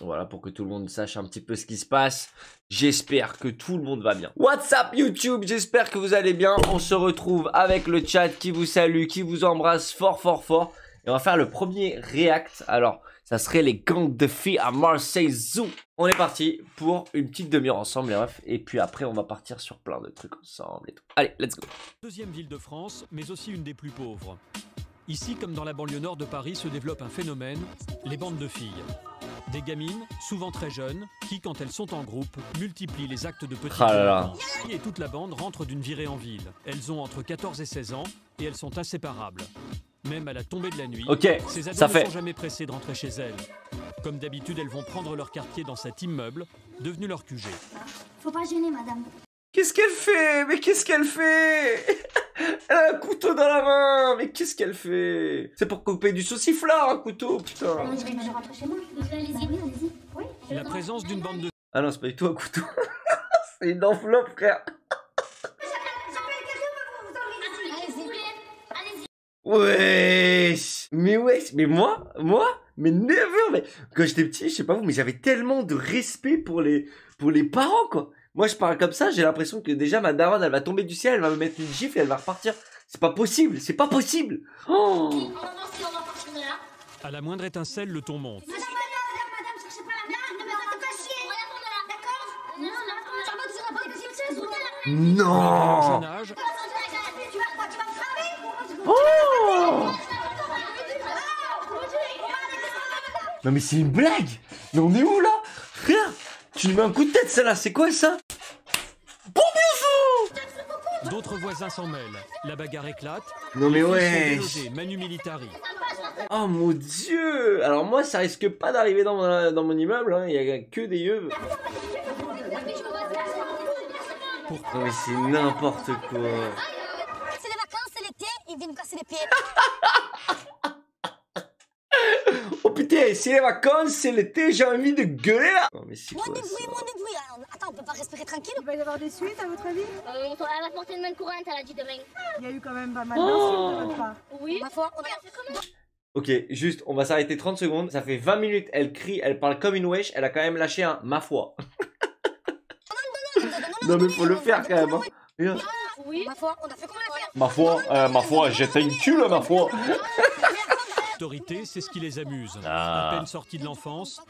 Voilà, pour que tout le monde sache un petit peu ce qui se passe. J'espère que tout le monde va bien. What's up YouTube, j'espère que vous allez bien. On se retrouve avec le chat qui vous salue, qui vous embrasse fort fort fort. Et on va faire le premier react. Alors, ça serait les gangs de filles à Marseille Zoo. On est parti pour une petite demi-heure ensemble les refs. Et puis après, on va partir sur plein de trucs ensemble et tout. Allez, let's go. Deuxième ville de France, mais aussi une des plus pauvres. Ici, comme dans la banlieue nord de Paris, se développe un phénomène, les bandes de filles. Des gamines, souvent très jeunes, qui, quand elles sont en groupe, multiplient les actes de petits délinquants. Et toute la bande rentre d'une virée en ville. Elles ont entre 14 et 16 ans, et elles sont inséparables. Même à la tombée de la nuit, ces ados ne sont jamais pressées de rentrer chez elles. Comme d'habitude, elles vont prendre leur quartier dans cet immeuble, devenu leur QG. Faut pas gêner, madame. Qu'est-ce qu'elle fait? Mais qu'est-ce qu'elle fait? Elle a un couteau dans la main. Mais qu'est-ce qu'elle fait? C'est pour couper du sauciflard, un couteau, putain. Je rentre chez moi. Allez-y, allez-y. Oui. La présence d'une bande de... Ah non, c'est pas du tout un couteau. C'est une enveloppe, frère. Wesh. Mais moi, mais never, mais quand j'étais petit, je sais pas vous, mais j'avais tellement de respect pour les parents, quoi. Moi, je parle comme ça, j'ai l'impression que déjà ma daronne, elle va tomber du ciel, elle va me mettre une gifle et elle va repartir. C'est pas possible, c'est pas possible. Oh. À la moindre étincelle, le ton monte. Madame, cherchez pas la merde, ne me faites pas chier. D'accord? Non. Jeune âge, Tu vas me frapper? Oh. Non mais c'est une blague. Mais on est où là? Frère, tu lui mets un coup de tête celle-là, c'est quoi ça? Bon bisous. d'autres voisins s'en mêlent. La bagarre éclate. Non mais Les filles sont ouais. délogées, Manu Militari. Oh mon dieu. Alors moi ça risque pas d'arriver dans mon immeuble, hein. Il y a que des yeux. Non mais c'est n'importe quoi. C'est les vacances, c'est l'été, ils viennent me casser les pieds. Oh putain, c'est les vacances, c'est l'été, j'ai envie de gueuler là. Non mais c'est Moins quoi de ça? bruit, moins de bruit. Alors, attends, on peut pas respirer tranquille? Il va y avoir des suites à votre avis? Elle va porter une main courante, elle a dit demain. Il y a eu quand même pas mal d'insultes de votre part. Oui. Ma foi, on a... Ok, juste, on va s'arrêter 30 secondes. Ça fait 20 minutes, elle crie, elle parle comme une wesh, elle a quand même lâché un ma foi. Non mais faut le faire quand même, hein. Regarde. Oui. Ma foi, on a fait comment la faire? Ma foi, j'étais une cul ma foi. L'autorité, c'est ce qui les amuse. Ah. À peine sortis de l'enfance,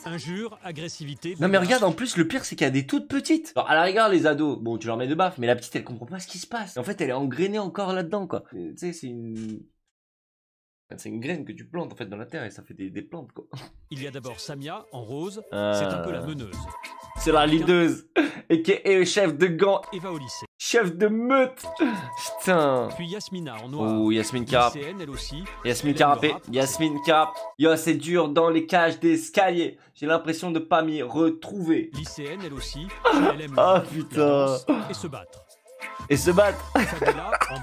injures, agressivité... Non mais regarde, en plus le pire c'est qu'il y a des toutes petites. Alors à la rigueur les ados, bon tu leur mets de baffe, mais la petite elle comprend pas ce qui se passe. En fait elle est engrainée encore là-dedans quoi. Tu sais c'est une graine que tu plantes en fait dans la terre et ça fait des plantes quoi. Il y a d'abord Samia, en rose, c'est un peu la meneuse. C'est la leaduse et qui est chef de gang, Et va au lycée. chef de meute. Putain. Puis Yasmina, en noir. Oh Yasmine Carap. Lycéenne, elle aussi. Yasmine Elle aime le Carapé, rap. Yasmine Carap. Yo, c'est dur dans les cages d'escalier. J'ai l'impression de pas m'y retrouver. Lycéenne, elle aussi. Elle aime le Ah, rap, putain. la danse et se battre. Et se battre. Fabiola, en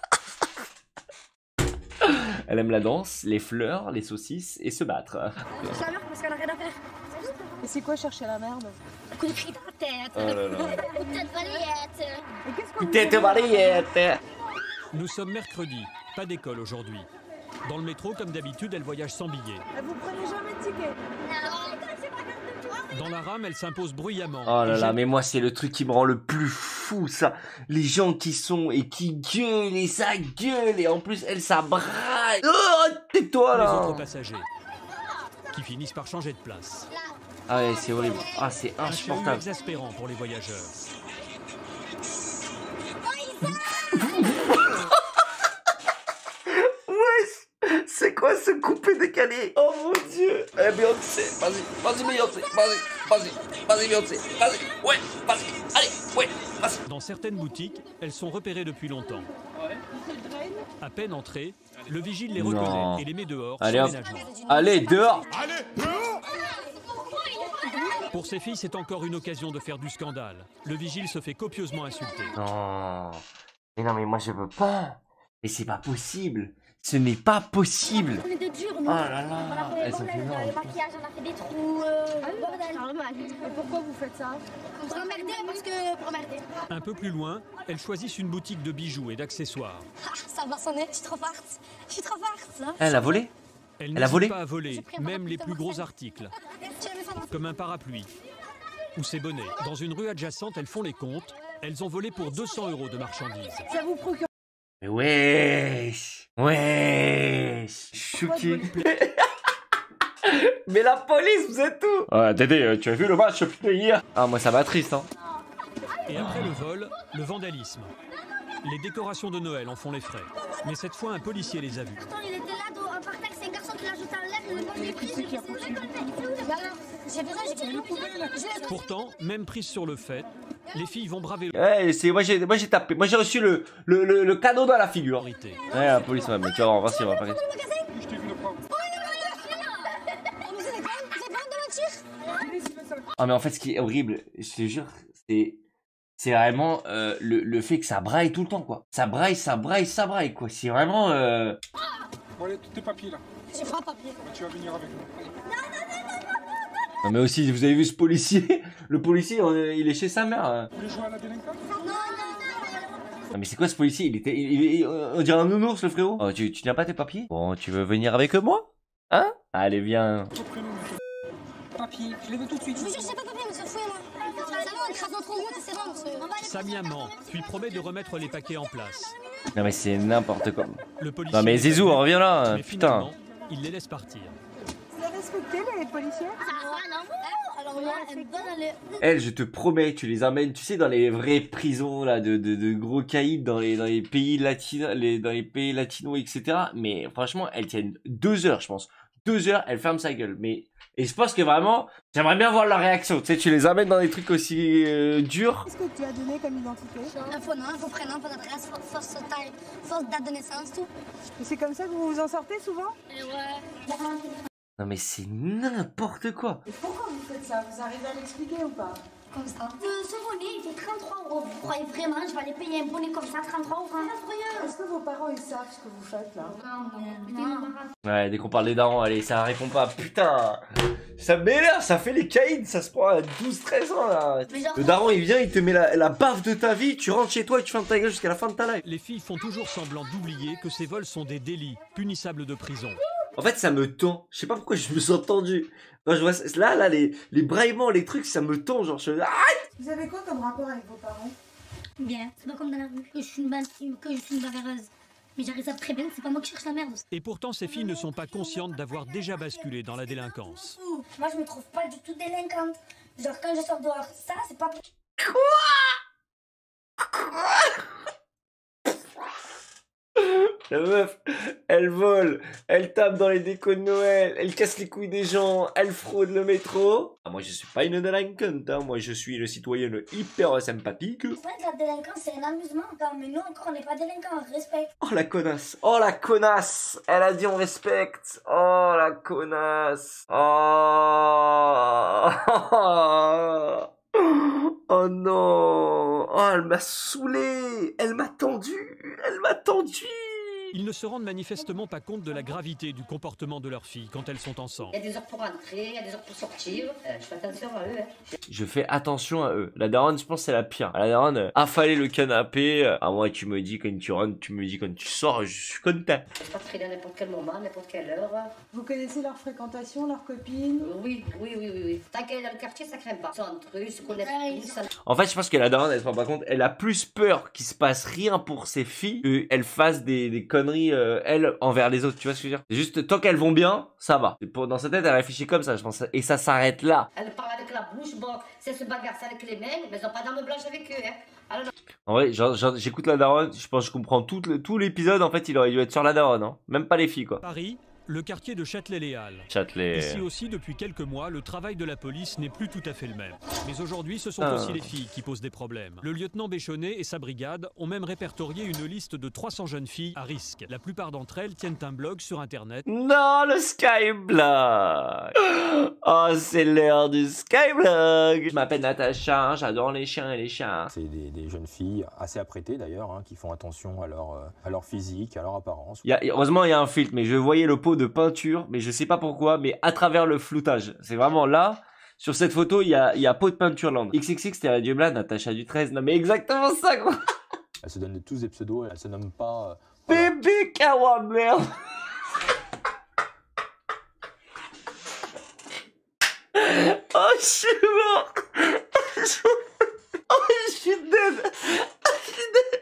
Elle aime la danse, les fleurs, les saucisses et se battre. Cherche la merde parce qu'elle a rien à faire. Et c'est quoi chercher la merde? Un coup de pied dans la tête. Oh là là. Peut-être balayette. Et qu'est-ce qu'on Putain de mariette. Nous sommes mercredi, pas d'école aujourd'hui. Dans le métro, comme d'habitude, elle voyage sans billet. Vous prenez jamais de ticket? Dans la rame, elle s'impose bruyamment. Oh là Et là, jette mais moi c'est le truc qui me rend le plus fou ça. Les gens qui sont et qui gueulent et ça gueule et en plus elle ça braille. Oh tais-toi les là. autres passagers, qui finissent par changer de place. Ah ouais c'est horrible. Ah c'est Un chahut insupportable. exaspérant pour les voyageurs. Wesh, c'est quoi ce coupé décalé? Oh mon dieu. Eh Beyoncé, vas-y Beyoncé, vas-y Beyoncé, vas-y, ouais, vas-y, allez, ouais, vas-y. Dans certaines boutiques, elles sont repérées depuis longtemps. À peine entrées, le vigile les Non. reconnaît et les met dehors Allez sans hop, ménagement. allez dehors. Pour ces filles, c'est encore une occasion de faire du scandale. Le vigile se fait copieusement insulter. Non, mais non mais moi je peux pas. Mais c'est pas possible. Ce n'est pas possible. On est de dur, Oh là là, elles sont énormes. le maquillage, on a fait des trous, bordel. Normal. Et pourquoi vous faites ça? Pour emmerder, parce que pour emmerder. Un peu plus loin, elles choisissent une boutique de bijoux et d'accessoires. Ah, ça va sonner, je suis trop forte. Je suis trop forte. Elle a volé? Elles Elle a volé n'hésitent pas à voler, même les plus gros articles. Tu veux me faire comme un parapluie ou ses bonnets. Dans une rue adjacente, elles font les comptes. Elles ont volé pour 200 € de marchandises. Ça vous procure Mais wesh, wesh, je suis choqué. Mais la police, vous êtes où? Dédé, tu as vu le match putain hier? Ah moi ça m'a triste hein. Et après le vol, le vandalisme. Les décorations de Noël en font les frais. Mais cette fois, un policier les a vus. Attends, il était là, par terre, c'est un garçon qui l'a jeté en l'air, il l'a pris, c'est vrai qu'on le fait. J'ai besoin, j'ai le poubelle. Pourtant, même prises sur le fait, les filles vont braver Ouais, c'est moi j'ai tapé, moi j'ai reçu le cadeau dans la figure. l'autorité. Ouais la police ouais, mais tu vas voir, on va voir si on va pas gagner. Je t'ai vu le prendre. Ah mais en fait ce qui est horrible, je te jure, c'est vraiment le fait que ça braille tout le temps quoi. Ça braille quoi. C'est vraiment Bon allez, tous tes papiers là. J'ai pas un papier. Tu vas venir avec nous. Non mais aussi vous avez vu ce policier? Le policier il est chez sa mère. Vous voulez jouer à la délinquance? Non mais c'est quoi ce policier? On dirait un nounours le frérot. Oh, tu tiens pas tes papiers? Bon tu veux venir avec moi? Hein? Allez viens. Ton prénom, monsieur. Papier, je les veux tout de suite. Je sais pas papier, monsieur, fouillez-moi. Ça va, on écrase notre route, c'est bon, monsieur. Samia ment, puis promet de remettre les paquets en place. Non mais c'est n'importe quoi. Le policier Non mais les a Zizou vus, reviens là. mais Putain. finalement, il les laisse partir. Vous avez respecté les policiers? Ça va, non? Alors là, elle me donne le... Elle, je te promets, tu les amènes, tu sais, dans les vraies prisons là, de gros caïds dans les pays latinos, dans les pays latinos, etc. Mais franchement, elles tiennent 2 heures, je pense. 2 heures, elles ferment sa gueule. Mais et je pense que vraiment, j'aimerais bien voir leur réaction. Tu sais, tu les amènes dans des trucs aussi durs. Qu'est-ce que tu as donné comme identité? Un faux nom, un faux prénom, fausse adresse, fausse taille, fausse date de naissance, tout. Et c'est comme ça que vous vous en sortez souvent? Et ouais. Non mais c'est n'importe quoi. Et pourquoi vous faites ça? Vous arrivez à l'expliquer ou pas? Comme ça. Ce bonnet, il fait 33 €. Vous croyez vraiment que je vais aller payer un bonnet comme ça, 33 €? Est-ce que vos parents ils savent ce que vous faites là? Non. Ouais, dès qu'on parle des darons, allez, ça répond pas. Putain, ça m'énerve, ça fait les caïds, ça se prend à 12-13 ans là. Mais genre, Le daron il vient, il te met la baffe de ta vie, tu rentres chez toi et tu fermes ta gueule jusqu'à la fin de ta life. Les filles font toujours semblant d'oublier que ces vols sont des délits, punissables de prison. En fait, ça me tend. Je sais pas pourquoi je me sens tendu. Quand je vois là, les braillements, les trucs, ça me tend. Genre, Vous avez quoi comme rapport avec vos parents? bien, c'est pas comme dans la rue, que je suis une bagarreuse. Mais j'arrive ça très bien, c'est pas moi qui cherche la merde. Et pourtant, ces filles ne sont pas conscientes d'avoir déjà basculé dans la délinquance. Moi, je me trouve pas du tout délinquante. Genre, quand je sors dehors, ça, c'est pas... La meuf, elle vole, elle tape dans les décos de Noël, elle casse les couilles des gens, elle fraude le métro. Ah, moi, je suis pas une délinquante, hein. Moi, je suis le citoyen hyper sympathique. C'est vrai que la délinquance, c'est un amusement. Quand, mais nous, encore, on n'est pas délinquants, respect. Oh la connasse, oh la connasse. Elle a dit on respecte. Oh la connasse. Oh. Oh non. Oh, elle m'a saoulé. Elle m'a tendu. Elle m'a tendu. Ils ne se rendent manifestement pas compte de la gravité du comportement de leurs filles quand elles sont ensemble. Il y a des heures pour entrer, il y a des heures pour sortir. Je fais attention à eux. Hein. Je fais attention à eux. La daronne, je pense c'est la pire. La daronne, affaler le canapé. À moi, tu me dis quand tu rentres, tu me dis quand tu sors, je suis content. Je peux traîner à n'importe quel moment, n'importe quelle heure. Vous connaissez leur fréquentation, leurs copines? Oui. Tant qu'elle est dans le quartier, ça craint pas. Ils sont entre eux, ils se connaissent tous. Ça... En fait, je pense que la daronne, elle se rend pas compte. Elle a plus peur qu'il se passe rien pour ses filles qu'elle fasse des conneries, elle, envers les autres. Tu vois ce que je veux dire? C'est juste, tant qu'elles vont bien, ça va. Dans sa tête, elle réfléchit comme ça, je pense. Et ça s'arrête là. Elle parle avec la bouche, bon, c'est se bagarre avec les mains, mais ils n'ont pas d'arme blanche avec eux. Hein. Alors, En vrai, j'écoute la daronne, je pense que je comprends tout l'épisode. En fait, il aurait dû être sur la daronne, hein. Même pas les filles, quoi. Paris, le quartier de Châtelet-Les-Halles. Châtelet. Ici aussi, depuis quelques mois, le travail de la police n'est plus tout à fait le même. Mais aujourd'hui, ce sont Ah. aussi les filles qui posent des problèmes. Le lieutenant Béchonnet et sa brigade ont même répertorié une liste de 300 jeunes filles à risque. La plupart d'entre elles tiennent un blog sur Internet. Non, le Skyblog. Oh, c'est l'heure du Skyblog. Je m'appelle Natacha, hein, j'adore les chiens et les chats. C'est des jeunes filles assez apprêtées d'ailleurs, hein, qui font attention à leur physique, à leur apparence. Heureusement, il y a un filtre, mais je voyais le pot de peinture, mais je sais pas pourquoi, mais à travers le floutage. C'est vraiment là, sur cette photo, il y a pot de peinture land. XXX, c'était Radio Bla, Natacha du 13. Non, mais exactement ça, gros. Elles se donnent tous des pseudos, elles se nomment pas... Bébé Kawa, merde. Je suis mort. Oh, je suis dead. Je suis dead.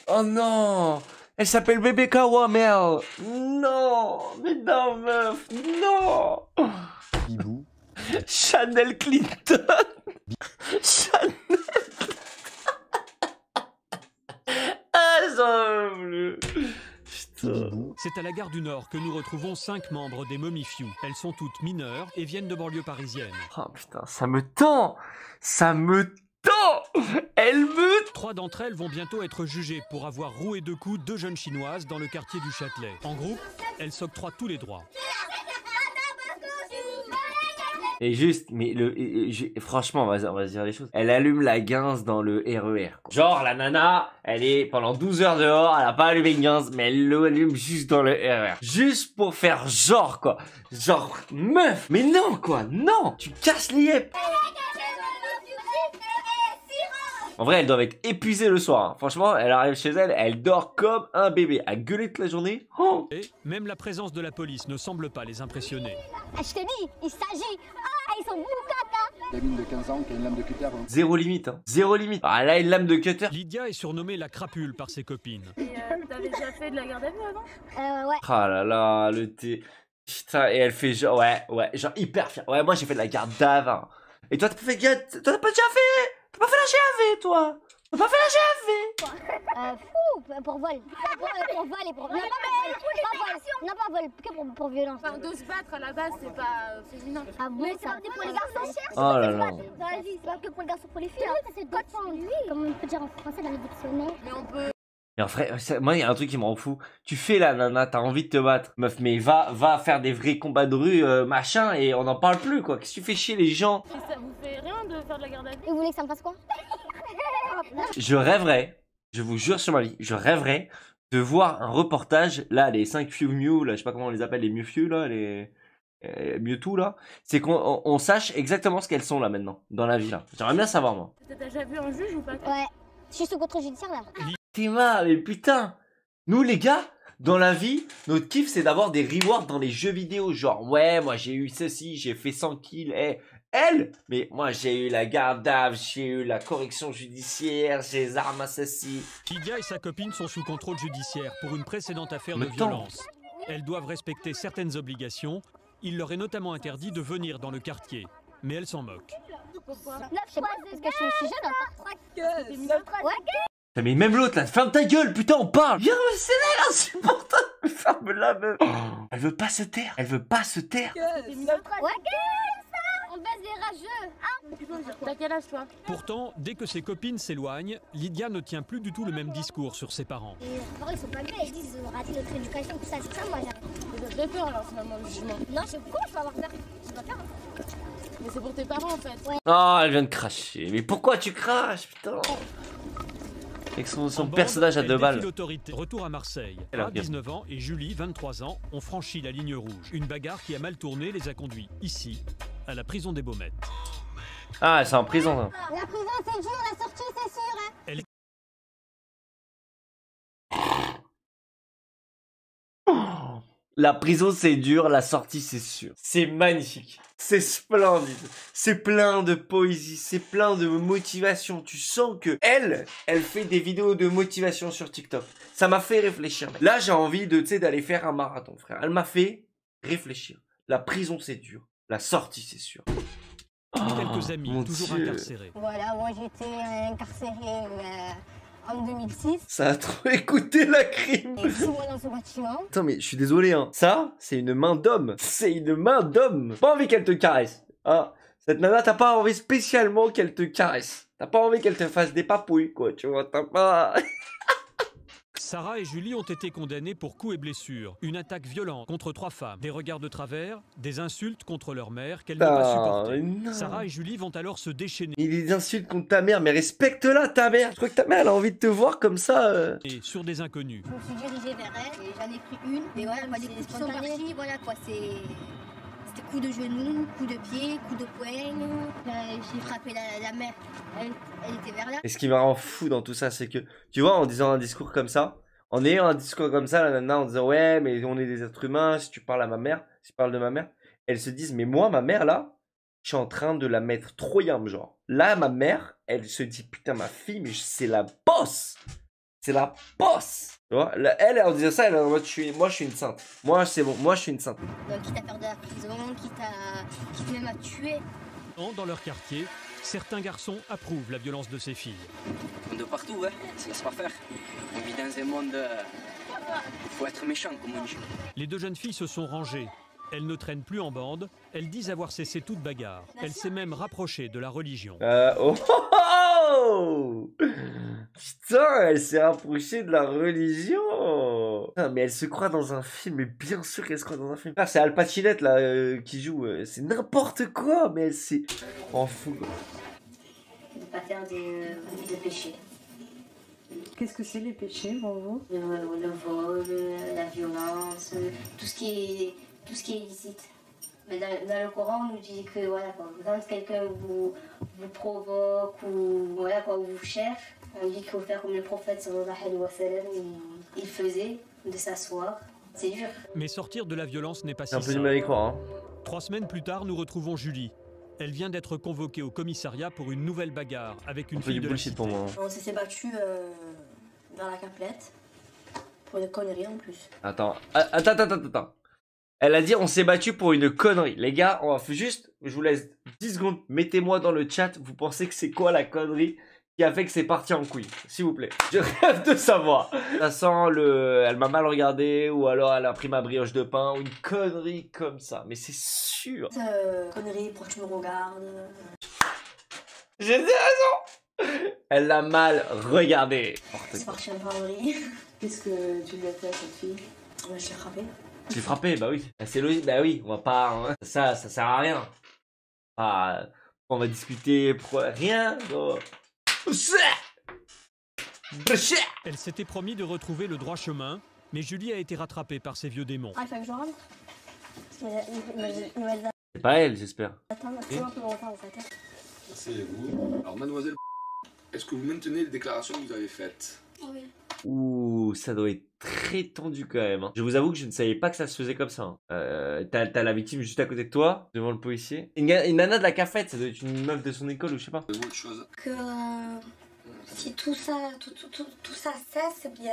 Oh non. Elle s'appelle Bébé Kawamel. Non. Mais non, meuf. Non. Bibou. Chanel Clinton. Chanel. Ah, j'en veux plus. Putain. C'est à la gare du Nord que nous retrouvons 5 membres des Mommy Few. Elles sont toutes mineures et viennent de banlieue parisienne. Oh putain, ça me tend. Ça me tend. Elle me... 3 d'entre elles vont bientôt être jugées pour avoir roué de coups 2 jeunes chinoises dans le quartier du Châtelet. En groupe, elles s'octroient tous les droits. Et juste, mais franchement, on va se dire les choses. Elle allume la guinze dans le RER, quoi. Genre, la nana, elle est pendant 12 heures dehors, elle a pas allumé une guinze, mais elle l'allume juste dans le RER. Juste pour faire genre, quoi. Genre, meuf. Mais non, quoi. Non. Tu casses les yeux. En vrai, elles doivent être épuisées le soir, hein. Franchement, elle arrive chez elle, elle dort comme un bébé. À gueuler toute la journée. Oh. Et même la présence de la police ne semble pas les impressionner. Je te dis, il s'agit. Ah, ils sont boucates. La mine de 15 ans qui a une lame de cutter. Zéro limite, hein. Zéro limite. Ah, elle a une lame de cutter. Lydia est surnommée la crapule par ses copines. Et t'avais déjà fait de la garde à vue avant? Ouais. Ah là là, le thé. Putain, et elle fait genre, ouais, genre hyper fière. Ouais, moi j'ai fait de la garde d'avant. Et toi, t'as pas fait t'as pas déjà fait? T'as pas fait la GAV, toi? T'as pas fait la GAV? Fou, pour vol. Pour vol et pour... Non, pas vol. Que pour violence. Enfin, de se battre à la base, c'est pas féminin. Ah bon, c'est pas pour les garçons, cher. Oh là là. Dans la vie, c'est pas que pour les garçons, pour les filles. C'est d'autres sens. Comme on peut dire en français dans les dictionnaires. Mais on peut... Mais en vrai, moi, il y a un truc qui me rend fou. Tu fais la nana, t'as envie de te battre. Meuf, mais va faire des vrais combats de rue, machin, et on n'en parle plus, quoi. Qu'est-ce que tu fais chier les gens? Et ça vous fait rien de faire de la garde à vue? Et vous voulez que ça me fasse quoi? Je rêverais, je vous jure sur ma vie, je rêverais de voir un reportage, là, les 5 Mew, là, je sais pas comment on les appelle, les Mewfew, là, les Mewtwo, là. C'est qu'on sache exactement ce qu'elles sont, là, maintenant, dans la vie, là. J'aimerais bien savoir, moi. T'as déjà vu un juge ou pas? Ouais. Je suis sous contrôle judiciaire, là. T'es mal, mais putain. Nous, les gars, dans la vie, notre kiff, c'est d'avoir des rewards dans les jeux vidéo. Genre, ouais, moi, j'ai eu ceci, j'ai fait 100 kills, elle, mais moi, j'ai eu la garde à vue, j'ai eu la correction judiciaire, j'ai les armes assassines. Lydia et sa copine sont sous contrôle judiciaire pour une précédente affaire de violence. Elles doivent respecter certaines obligations. Il leur est notamment interdit de venir dans le quartier. Mais elles s'en moquent. Pourquoi? Non, je sais pas, parce que je suis jeune encore. Ouais. Mais même l'autre, là, ferme ta gueule, putain, on parle. Viens, c'est elle, insupportable. Ferme-la, meuf. Elle veut pas se taire, elle veut pas se taire. Ouais. On baisse des rageux. T'as quel âge, toi? Pourtant, dès que ses copines s'éloignent, Lydia ne tient plus du tout le même discours sur ses parents. Les parents, ils sont pas bien, ils disent ils ont raté notre éducation, tout ça, c'est ça, moi j'arrive. Ça fait peur alors finalement le jugement. Non, je sais quoi, je peux avoir peur. Je peux pas faire. Mais c'est pour tes parents en fait. Ouais. Oh, elle vient de cracher. Mais pourquoi tu craches, putain? Avec son En bande, personnage à elle 2 balles. défie l'autorité. Retour à Marseille. Alors, À 19 ans et Julie, 23 ans, ont franchi la ligne rouge. Une bagarre qui a mal tourné les a conduits ici, à la prison des Baumettes. Ah, c'est en prison, là. La prison, c'est dur, la sortie, c'est sûr. Hein. La prison, c'est dur, la sortie, c'est sûr. C'est magnifique. C'est splendide. C'est plein de poésie. C'est plein de motivation. Tu sens que elle fait des vidéos de motivation sur TikTok. Ça m'a fait réfléchir. Là, j'ai envie de, tu sais, d'aller faire un marathon, frère. Elle m'a fait réfléchir. La prison, c'est dur. La sortie, c'est sûr. Quelques amis, mon toujours Dieu. incarcérés. Voilà, moi j'étais incarcérée en 2006. Ça a trop écouté la crime. Et 6 mois dans ce bâtiment. Attends, mais je suis désolé, hein. Ça, c'est une main d'homme. C'est une main d'homme. Pas envie qu'elle te caresse. Ah, cette nana, t'as pas envie spécialement qu'elle te caresse. T'as pas envie qu'elle te fasse des papouilles, quoi. Tu vois, t'as pas... Sarah et Julie ont été condamnées pour coups et blessures, une attaque violente contre 3 femmes, des regards de travers, des insultes contre leur mère qu'elles n'ont pas supportées. non. Sarah et Julie vont alors se déchaîner Il des insultes contre ta mère, mais respecte-la, ta mère. Je crois que ta mère, elle a envie de te voir comme ça. sur des inconnus. Je me suis dirigée vers elle et j'en ai pris une. Et voilà, quoi, des coups qui sont partis, voilà quoi, c'était coup de genou, coup de pied, coup de poing. J'ai frappé la mère, elle était vers là. Et ce qui me rend fou dans tout ça, c'est que, tu vois, en disant un discours comme ça, En ayant un discours comme ça, la nana, en disant ouais, mais on est des êtres humains, si tu parles à ma mère, si tu parles de ma mère, elles se disent, mais moi, ma mère, là, je suis en train de la mettre trop yam, genre. Là, ma mère, elle se dit, putain, ma fille, mais c'est la boss. C'est la boss. Tu vois, là, elle, en disant ça, elle est en mode, moi, je suis une sainte. Moi, c'est bon, moi, je suis une sainte. Donc, quitte à faire de la prison, quitte même à tuer. Dans leur quartier, certains garçons approuvent la violence de ces filles. De partout, hein, ça laisse pas faire. On vit dans un monde. Faut être méchant, comme on dit. Les deux jeunes filles se sont rangées. Elles ne traînent plus en bande. Elles disent avoir cessé toute bagarre. Elles s'est même rapprochée de la religion. Oh, oh, oh putain, elle s'est rapprochée de la religion. Putain, mais elle se croit dans un film, mais bien sûr qu'elle se croit dans un film. Ah, c'est Al Pacinette là qui joue, c'est n'importe quoi, mais elle s'est... en fou quoi. De pas faire de péché. Qu'est-ce que c'est les péchés pour vous? Le vol, la violence, tout ce qui est illicite. Mais dans le Coran, on nous dit que voilà, quand quelqu'un vous provoque ou voilà, quoi, vous cherche, on dit qu'il faut faire comme le prophète sallallahu alayhi wa sallam, il faisait, de s'asseoir. C'est dur. Mais sortir de la violence n'est pas si C'est un peu du simple. mal à y croire. Hein. 3 semaines plus tard, nous retrouvons Julie. Elle vient d'être convoquée au commissariat pour une nouvelle bagarre avec une Un peu fille du de la bullshit cité. pour moi. On s'est battu dans la caplette. Pour des conneries en plus. Attends. Elle a dit on s'est battu pour une connerie. Les gars, on va faire juste, je vous laisse 10 secondes. Mettez-moi dans le chat, vous pensez que c'est quoi la connerie qui a fait que c'est parti en couille, s'il vous plaît. Je rêve de savoir. Ça sent elle m'a mal regardé ou alors elle a pris ma brioche de pain ou une connerie comme ça. Mais c'est sûr. Conneries, pourquoi tu me regardes? J'ai des raisons. Elle l'a mal regardé. C'est parti en connerie. Qu'est-ce que tu lui as fait à cette fille? Je l'ai frappé. Tu l'as frappé, bah oui. C'est logique, bah oui. On va pas. Hein. Ça sert à rien. Ah, on va discuter pour rien. Oh. Elle s'était promis de retrouver le droit chemin, mais Julie a été rattrapée par ses vieux démons. Ah, il faut que je rentre? Parce qu'il C'est pas elle, j'espère. attends, c'est un peu longtemps en fait. Asseyez-vous. Alors, mademoiselle, est-ce que vous maintenez les déclarations que vous avez faites? Oui. Ouh, ça doit être très tendu quand même. Hein. Je vous avoue que je ne savais pas que ça se faisait comme ça. Hein. T'as la victime juste à côté de toi, devant le policier. Une nana de la cafette, ça doit être une meuf de son école ou je sais pas. Autre chose. Que si tout ça cesse, eh bien,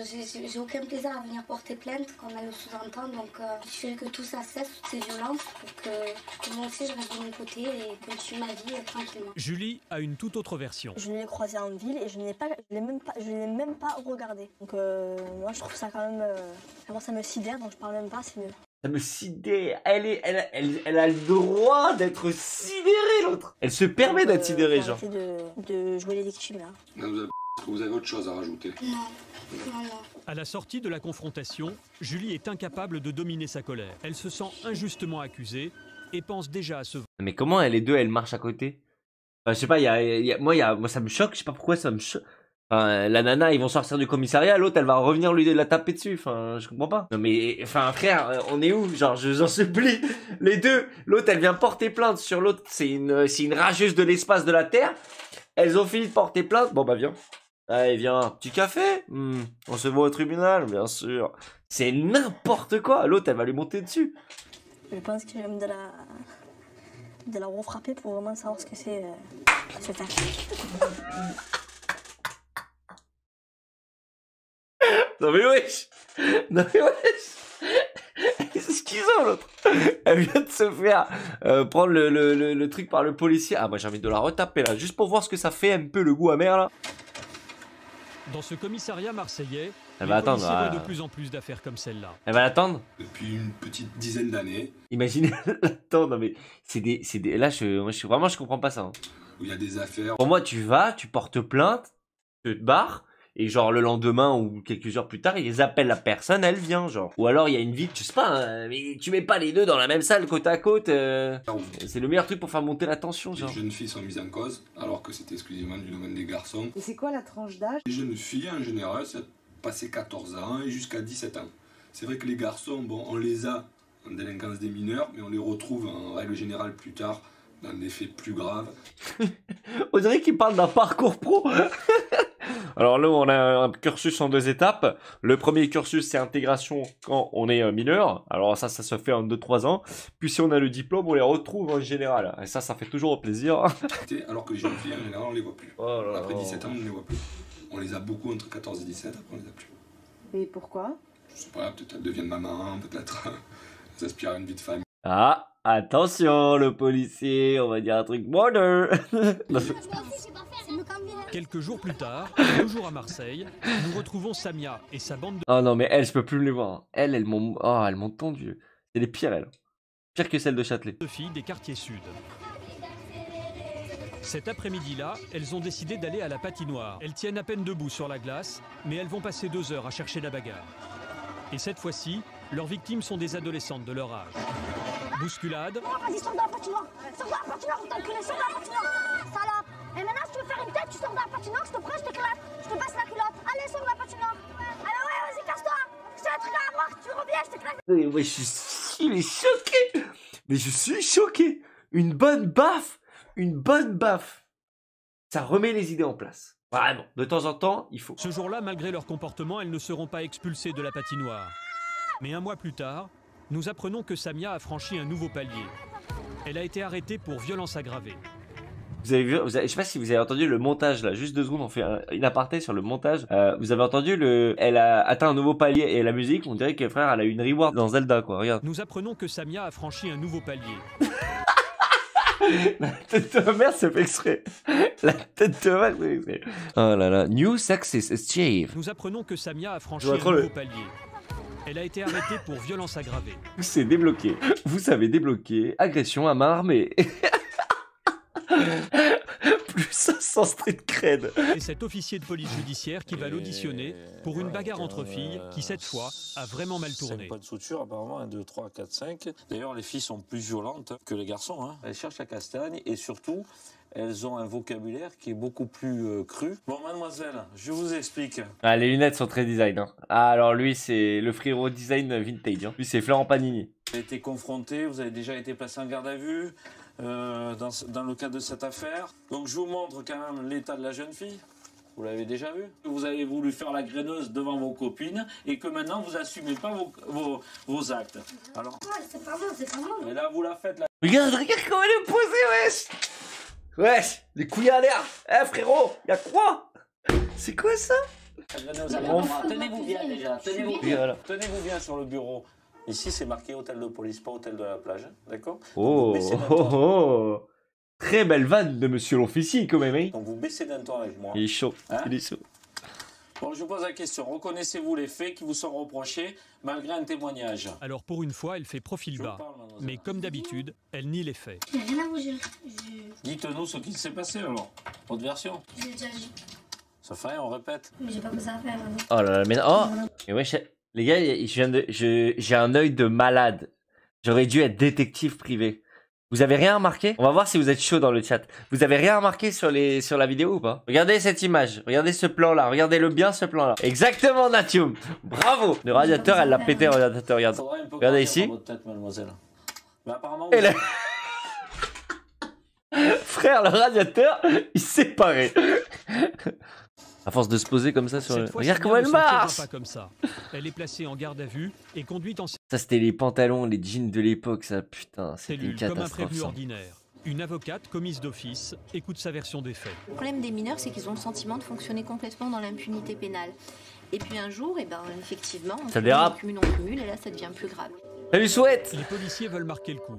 j'ai aucun plaisir à venir porter plainte, comme elle le sous-entend. Donc, je veux que tout ça cesse, toutes ces violences, pour que moi aussi je reste de mon côté et continue ma vie tranquillement. Julie a une toute autre version. Je l'ai croisé en ville et je l'ai même pas regardé. Donc moi je trouve ça quand même... moi ça me sidère, donc je parle même pas, c'est mieux. Ça me sidère. Elle a le droit d'être sidérée, l'autre. Elle se permet d'être sidérée, genre. De jouer les victimes, là. Mademoiselle, est-ce que vous avez autre chose à rajouter? Non. À la sortie de la confrontation, Julie est incapable de dominer sa colère. Elle se sent injustement accusée et pense déjà à se... Mais comment les deux, elles marchent à côté? Enfin, je sais pas, moi ça me choque, je sais pas pourquoi ça me choque. Enfin, la nana, ils vont sortir du commissariat, l'autre, elle va revenir lui la taper dessus. Enfin, je comprends pas. Non mais, enfin, frère, on est où? Genre, j'en supplie. Les deux, l'autre, elle vient porter plainte sur l'autre. C'est une rageuse de l'espace de la Terre. Elles ont fini de porter plainte. Bon, bah, viens. Allez, viens. Petit café? On se voit au tribunal, bien sûr. C'est n'importe quoi. L'autre, elle va lui monter dessus. Je pense que j'aime de la refrapper pour vraiment savoir ce que c'est se faire. Non mais wesh. Non mais wesh. C'est schizo l'autre. Elle vient de se faire prendre le truc par le policier. Ah moi j'ai envie de la retaper là, juste pour voir ce que ça fait un peu le goût amer là. Dans ce commissariat marseillais, Elle les va attendre, policiers voient de plus en plus d'affaires comme celle-là. Elle va l'attendre. Depuis une petite dizaine d'années. Imaginez l'attendre, non mais c'est des là je comprends pas ça. Hein. Où il y a des affaires. Pour moi tu vas, tu portes plainte, tu te barres. Et genre le lendemain ou quelques heures plus tard, ils appellent la personne, elle vient genre. Ou alors il y a une vie, je sais pas, hein, mais tu mets pas les deux dans la même salle côte à côte. C'est le meilleur truc pour faire monter la tension genre. Les jeunes filles sont mises en cause alors que c'était exclusivement du domaine des garçons. Et c'est quoi la tranche d'âge? Les jeunes filles en général, ça passé 14 ans et jusqu'à 17 ans. C'est vrai que les garçons, bon, on les a en délinquance des mineurs, mais on les retrouve en règle générale plus tard dans des faits plus graves. On dirait qu'il parle d'un parcours pro. Alors là, on a un cursus en 2 étapes. Le premier cursus, c'est intégration quand on est mineur. Alors ça se fait en 2-3 ans. Puis si on a le diplôme, on les retrouve en général. Et ça fait toujours plaisir. Alors que les jeunes filles, en général, on les voit plus. Oh là Après là. 17 ans, on ne les voit plus. On les a beaucoup entre 14 et 17, après on les a plus. Et pourquoi? Je sais pas, peut-être elles deviennent maman, peut-être elles aspirent à une vie de famille. Ah, attention, le policier, on va dire un truc modern. Quelques jours plus tard, toujours à Marseille, nous retrouvons Samia et sa bande de... Oh non, mais elle, je peux plus me les voir. Elles m'ont tendu. C'est les pires, elles. Pire que celle de Châtelet. filles des quartiers sud. Cet après-midi-là, elles ont décidé d'aller à la patinoire. Elles tiennent à peine debout sur la glace, mais elles vont passer 2 heures à chercher la bagarre. Et cette fois-ci, leurs victimes sont des adolescentes de leur âge. Bousculade. Vas-y, sors de la patinoire. Sors de la patinoire, t'as enculé, sors de la patinoire. Salope. Et maintenant, si tu veux faire une tête, tu sors de la patinoire, je te prends, je t'éclate. Je te passe la culotte. Allez, sors de la patinoire. Allez, ouais, vas-y, casse-toi. C'est un truc à voir, tu reviens, je t'éclate. Mais moi, je suis choqué. Mais je suis choqué. Une bonne baffe. Une bonne baffe. Ça remet les idées en place. Vraiment, de temps en temps, il faut. Ce jour-là, malgré leur comportement, elles ne seront pas expulsées de la patinoire. Mais un mois plus tard, nous apprenons que Samia a franchi un nouveau palier. Elle a été arrêtée pour violence aggravée. Vous avez vu, je sais pas si vous avez entendu le montage là, juste 2 secondes, on fait une aparté sur le montage. Vous avez entendu elle a atteint un nouveau palier et la musique, on dirait que frère, elle a eu une reward dans Zelda quoi, regarde. Nous apprenons que Samia a franchi un nouveau palier. La tête de ma mère, c'est fait exprès. La tête de ma mère, c'est fait exprès. Oh là là, New Success Achieved. Nous apprenons que Samia a franchi un nouveau palier. Elle a été arrêtée pour violence aggravée. C'est débloqué. Vous avez débloqué agression à main armée. Plus 500 street cred. Et cet officier de police judiciaire qui va l'auditionner pour une bagarre entre filles qui, cette fois, a vraiment mal tourné. 5 points de suture, apparemment, 1, 2, 3, 4, 5. D'ailleurs, les filles sont plus violentes que les garçons. Hein. Elles cherchent la castagne et surtout, elles ont un vocabulaire qui est beaucoup plus cru. Bon, mademoiselle, je vous explique. Ah, les lunettes sont très design. Hein. Ah, alors lui, c'est le frérot design vintage. Hein. Lui, c'est Florent Panini. Vous avez été confronté, vous avez déjà été placé en garde à vue dans le cadre de cette affaire. Donc, je vous montre quand même l'état de la jeune fille. Vous l'avez déjà vu. Vous avez voulu faire la graineuse devant vos copines et que maintenant, vous n'assumez pas vos actes. Alors, Ouais, c'est pas bon, c'est pas bon. et là, vous la faites, là. Regarde comment elle est posée, wesh. Wesh, les couilles à l'air. Eh frérot, y'a quoi? C'est quoi ça? Tenez-vous bien déjà, tenez-vous bien. Voilà. Tenez-vous bien sur le bureau. Ici, c'est marqué hôtel de police, pas hôtel de la plage, d'accord? Oh, oh. Très belle vanne de monsieur l'officier quand même, hein. Donc vous baissez d'un ton avec moi. Il est chaud, Hein? il est chaud. Bon, je vous pose la question. Reconnaissez-vous les faits qui vous sont reprochés malgré un témoignage? Alors pour une fois, elle fait profil Je bas. vous parle, mademoiselle. Mais comme d'habitude, elle nie les faits. J'ai rien à vous dire. Dites-nous ce qui s'est passé alors. Votre version. J'ai déjà dit. Ça fait rien, on répète. Mais j'ai pas que ça à faire. Hein. Oh là là, mais oh. Mais wesh, les gars, j'ai un œil de malade. J'aurais dû être détective privé. Vous avez rien remarqué? On va voir si vous êtes chaud dans le chat. Vous avez rien remarqué sur la vidéo ou pas? Regardez cette image. Regardez ce plan-là. Regardez-le bien, ce plan-là. Exactement, Natium. Bravo. Le radiateur, elle l'a pété, le radiateur. Regarde. Faudrait un peu Regardez grandir ici. dans votre tête, mademoiselle. Mais apparemment, Et frère, le radiateur, il s'est séparé. À force de se poser comme ça sur le... Cette fois, Regarde Samia comment ne elle s'en tiendra marche. pas comme ça. Elle est placée en garde à vue et conduite en Ça, c'était les pantalons, les jeans de l'époque, ça. Putain, c'était une cellule comme un catastrophe, prévenu ça. ordinaire. Une avocate commise d'office écoute sa version des faits. Le problème des mineurs, c'est qu'ils ont le sentiment de fonctionner complètement dans l'impunité pénale. Et puis un jour, eh ben, effectivement, Ça dérape. on cumule, et là, ça devient plus grave. Ça lui souhaite. Les policiers veulent marquer le coup.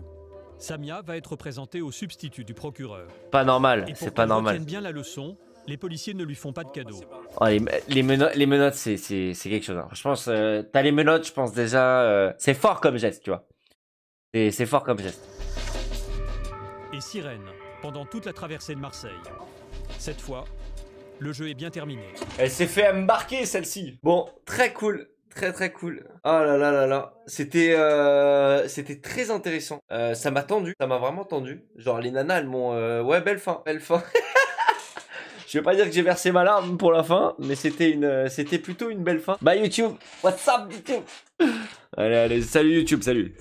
Samia va être présentée au substitut du procureur. Pas normal, Et pour c'est pas qu'elle normal. retienne bien la leçon, les policiers ne lui font pas de cadeau. Oh, les menottes, c'est quelque chose. Hein. Je pense, t'as les menottes, je pense déjà, c'est fort comme geste, tu vois. C'est fort comme geste. Et sirène, pendant toute la traversée de Marseille. Cette fois, le jeu est bien terminé. Elle s'est fait embarquer, celle-ci. Bon, très cool. Très cool. Oh là là là là. C'était très intéressant. Ça m'a tendu. Ça m'a vraiment tendu. Genre les nanas, elles m'ont... ouais, belle fin. Belle fin. Je vais pas dire que j'ai versé ma larme pour la fin, mais c'était plutôt une belle fin. Bye YouTube. What's up YouTube? Allez, salut YouTube. Salut.